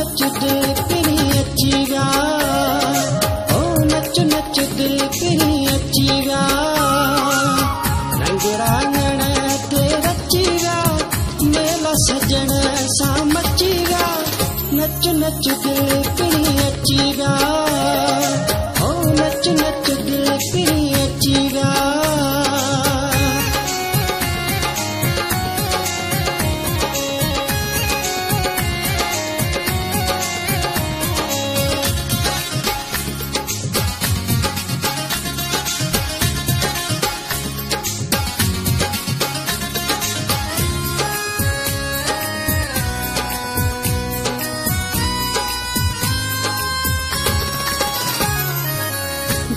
नच दिल पिरी अची विया ओ नच नच दिल पिरी अची विया रंग रांगण ते रची विया मेला सजण सां मची विया नच नच दिल पिरी अची विया ओ नच नच दिल पिरी अची विया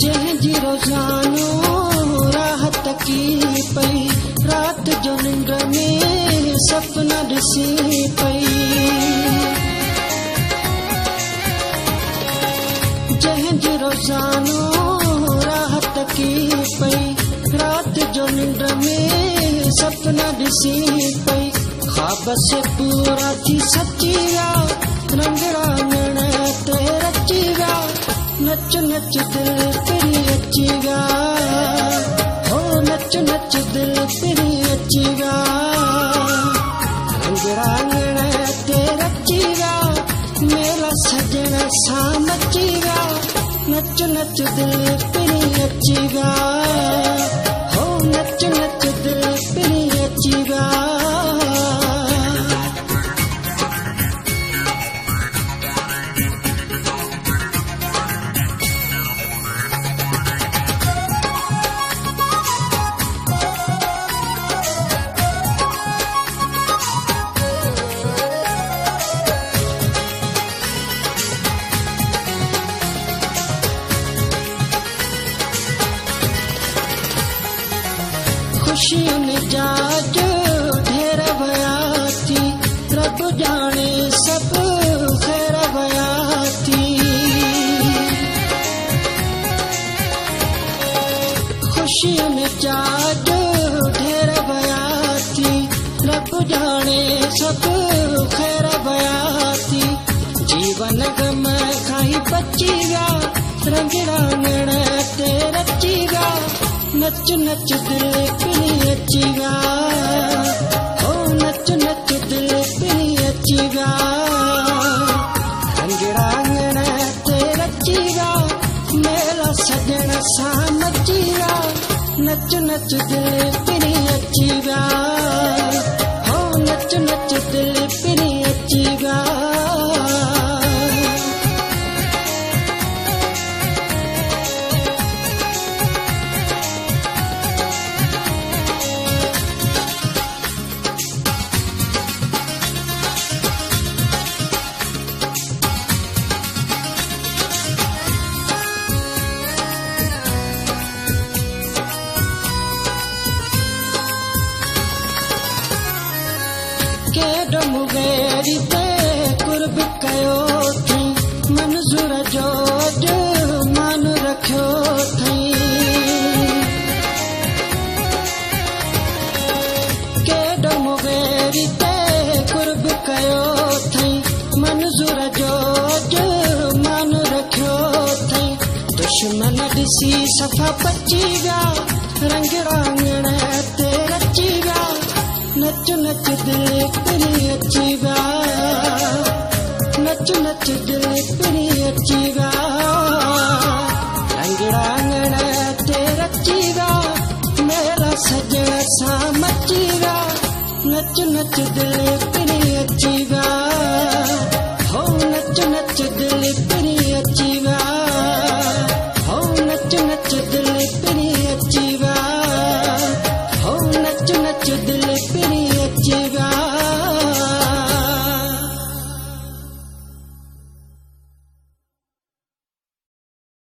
जंहिंजी रोज़ानो राहत की पई रात जो निंड में सपना ॾिसी पई जंहिंजी रोज़ानो राहत की पई रात जो निंड में सपना ॾिसी पई ख्वाब से पूरा थी सची विया रंग रांगण ते रची विया नच नच दिल पिरी अची विया ओ नच नच दिल पिरी अची विया रंग रांगण ते रची विया मेला सजण सां मची विया नच नच दिल पिरी अची विया ओ नच नच दिल पिरी अची विया खुशियुनि जा जो ढेर वया थी रब जाने सभु ख़ैर वया थी खुशियुनि जा जो ढेर वया थी रब जाने सभु ख़ैर वया थी जीवन गम खां ई बची विया रंग रांगण ते रची विया नच नच दिल पिरी अची विया ओ नच नच दिल पिरी अची विया रंग रांगण ते रची विया मेला सजण सां मची विया नच नच दिल पिरी अची विया ओ नच नच दिल पिरी अची विया केॾो मुगैरी ते कुर्ब कयो थी मंज़ूर जो अॼु मान रखियो थी केॾो मुगैरी ते कुर्ब कयो थी मंज़ूर जो अॼु मान रखियो थी दुश्मन ॾिसी सफ़ा बची विया रंग रांगण ते रची विया नच नच दिल पिरी अची विया नच नच दिल पिरी अची विया